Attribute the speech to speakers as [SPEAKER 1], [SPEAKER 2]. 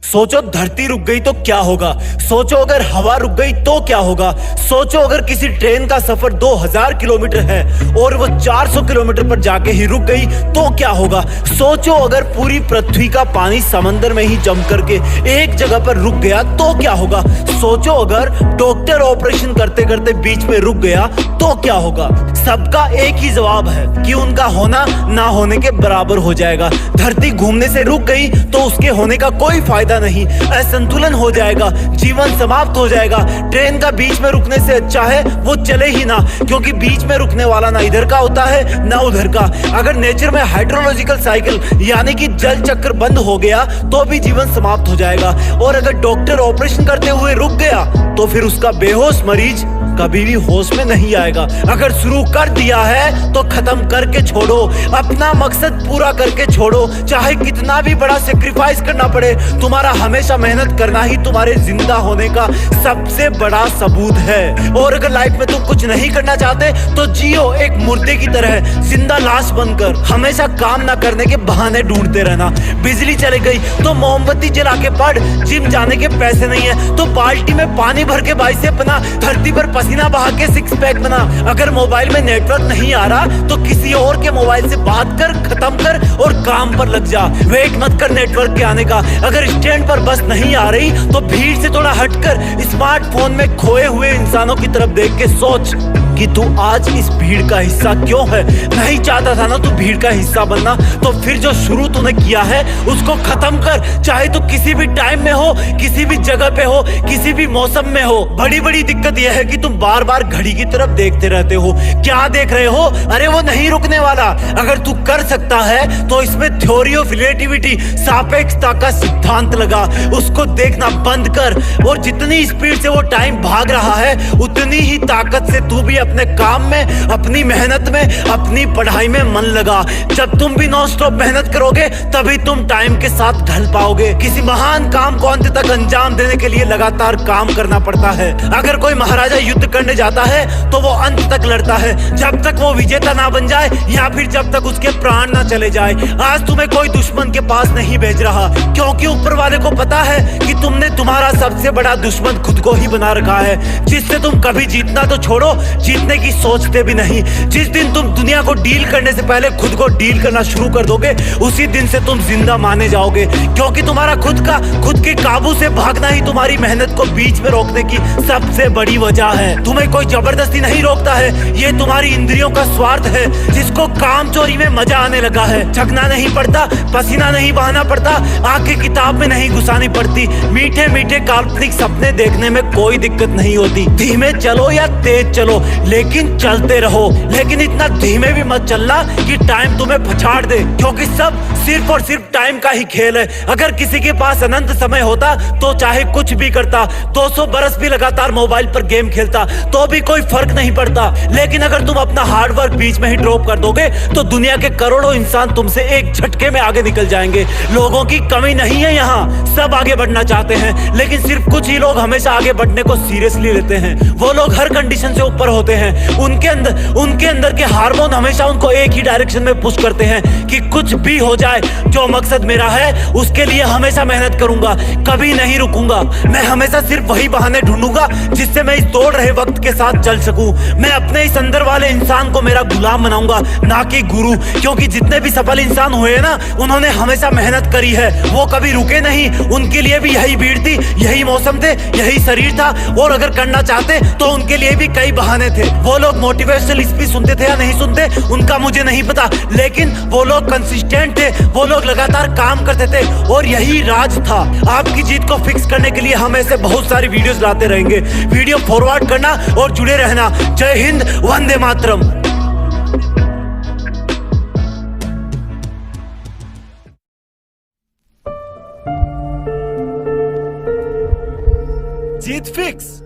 [SPEAKER 1] सोचो धरती रुक गई तो क्या होगा। सोचो अगर हवा रुक गई तो क्या होगा। सोचो अगर किसी ट्रेन का सफर 2000 किलोमीटर है और वो 400 किलोमीटर पर जाके ही रुक गई तो क्या होगा। सोचो अगर पूरी पृथ्वी का पानी समंदर में ही जम करके एक जगह पर रुक गया तो क्या होगा। सोचो अगर डॉक्टर ऑपरेशन करते करते बीच में रुक गया तो क्या होगा। सबका एक ही जवाब है कि उनका होना ना होने के बराबर हो जाएगा। धरती घूमने से रुक गई तो उसके होने का कोई फायदा नहीं, असंतुलन हो जाएगा, जीवन समाप्त हो जाएगा। ट्रेन का बीच में रुकने से अच्छा है वो चले ही ना, क्योंकि बीच में रुकने वाला ना इधर का होता है ना उधर का। अगर नेचर में हाइड्रोलॉजिकल साइकिल यानी कि जल चक्र बंद हो गया तो भी जीवन समाप्त हो जाएगा। और अगर डॉक्टर ऑपरेशन करते हुए रुक गया तो फिर उसका बेहोश मरीज कभी भी होश में नहीं आएगा। अगर शुरू कर दिया है तो खत्म करके छोड़ो, अपना मकसद पूरा करके छोड़ो, चाहे कितना भी बड़ा सेक्रीफाइस करना पड़े। तुम्हारा हमेशा मेहनत करना ही तुम्हारे जिंदा होने का सबसे बड़ा सबूत है। और अगर लाइफ में तुम कुछ नहीं करना चाहते तो जियो एक मुर्दे की तरह, जिंदा लाश बनकर। हमेशा काम ना करने के बहाने ढूंढते रहना। बिजली चली गई तो मोमबत्ती जला के पढ़, जिम जाने के पैसे नहीं है तो बाल्टी में पानी भर के बाइसेप बना, धरती पर पसीना बहा के सिक्स पैक बना। अगर मोबाइल में नेटवर्क नहीं आ रहा तो किसी और के मोबाइल से बात कर, खत्म कर और काम पर लग जा। वेट मत कर नेटवर्क के आने का। अगर स्टैंड पर बस नहीं आ रही तो भीड़ से थोड़ा हटकर स्मार्टफोन में खोए हुए इंसानों की तरफ देख के सोच कि तू आज इस भीड़ का हिस्सा क्यों है। नहीं चाहता था ना तू भीड़ का हिस्सा बनना, तो फिर जो शुरू तूने किया है उसको खत्म कर। चाहे तू किसी भी टाइम में हो, किसी भी जगह पे हो, किसी भी मौसम में हो। बड़ी बड़ी दिक्कत यह है कि तुम बार बार घड़ी की तरफ देखते रहते हो। क्या देख रहे हो? अरे वो नहीं रुकने वाला। अगर तू कर सकता है तो इसमें थ्योरी ऑफ रिलेटिविटी, सापेक्षता का सिद्धांत लगा, उसको देखना बंद कर। और जितनी स्पीड से वो टाइम भाग रहा है उतनी ही ताकत से तू भी अपने काम में, अपनी मेहनत में, अपनी पढ़ाई में मन लगा। जब तुम भी नॉन स्टॉप मेहनत करोगे तभी तुम टाइम के साथ ढल पाओगे। किसी महान काम को अंत तक अंजाम देने के लिए लगातार काम करना पड़ता है। अगर कोई महाराजा युद्ध करने जाता है तो वो अंत तक लड़ता है, जब तक वो विजेता ना बन जाए या फिर जब तक उसके प्राण ना चले जाए। आज तुम्हें कोई दुश्मन के पास नहीं भेज रहा, क्योंकि ऊपर वाले को पता है कि तुमने तुम्हारा सबसे बड़ा दुश्मन खुद को ही बना रखा है, जिससे तुम कभी जीतना तो छोड़ो, जीतने की सोचते भी नहीं। जिस दिन तुम दुनिया को डील करने से पहले खुद को डील करना शुरू कर दोगे उसी दिन से तुम जिंदा माने जाओगे, क्योंकि तुम्हारा खुद के काबू से भागना ही तुम्हारी मेहनत को बीच में रोकने की सबसे बड़ी वजह है। तुम्हें कोई जबरदस्ती नहीं रोकता है, ये तुम्हारी इंद्रियों का स्वार्थ है, जिसको काम चोरी में मजा आने लगा है। थकना नहीं पड़ता, पसीना नहीं बहाना पड़ता, आंखें किताब में नहीं घुसानी पड़ती, मीठे मीठे काल्पनिक सपने देखने में कोई दिक्कत नहीं होती। धीमे चलो या तेज चलो लेकिन चलते रहो, लेकिन इतना धीमे भी मत चलना कि टाइम तुम्हें पछाड़ दे, क्योंकि सब सिर्फ और सिर्फ टाइम का ही खेल है। अगर किसी के पास अनंत समय होता तो चाहे कुछ भी करता, 200 बरस भी लगातार मोबाइल पर गेम खेलता तो भी कोई फर्क नहीं पड़ता। लेकिन अगर तुम अपना हार्डवर्क बीच में ही ड्रॉप कर दोगे तो दुनिया के करोड़ों इंसान तुमसे एक झटके में आगे निकल जाएंगे। लोगों की कमी नहीं है यहाँ, सब आगे बढ़ना चाहते हैं, लेकिन सिर्फ कुछ ही लोग हमेशा आगे बढ़ने को सीरियसली लेते हैं। वो लोग हर कंडीशन से ऊपर होते हैं, उनके अंदर के हार्मोन हमेशा उनको एक ही डायरेक्शन में पुश करते हैं कि कुछ भी हो जाए, जो मकसद मेरा है उसके लिए हमेशा मेहनत करूंगा, कभी नहीं रुकूंगा। मैं हमेशा सिर्फ वही बहाने ढूंढूंगा जिससे मैं इस दौड़ रहे वक्त के साथ चल सकूं। मैं अपने इस अंदर वाले इंसान को मेरा गुलाम बनाऊंगा, ना कि गुरु, क्योंकि जितने भी सफल इंसान हुए ना उन्होंने हमेशा मेहनत करी है, वो कभी रुके नहीं। उनके लिए भी यही भीड़ थी, यही मौसम थे, यही शरीर था, और अगर करना चाहते तो उनके लिए भी कई बहाने थे। वो लोग मोटिवेशनल स्पीच सुनते थे या नहीं सुनते उनका मुझे नहीं पता, लेकिन वो लोग कंसिस्टेंट थे, वो लोग लगातार काम करते थे, और यही राज था। आपकी जीत को फिक्स करने के लिए हम ऐसे बहुत सारी वीडियोस लाते रहेंगे। वीडियो फॉरवर्ड करना और जुड़े रहना। जय हिंद, वंदे मातरम। जीत फिक्स।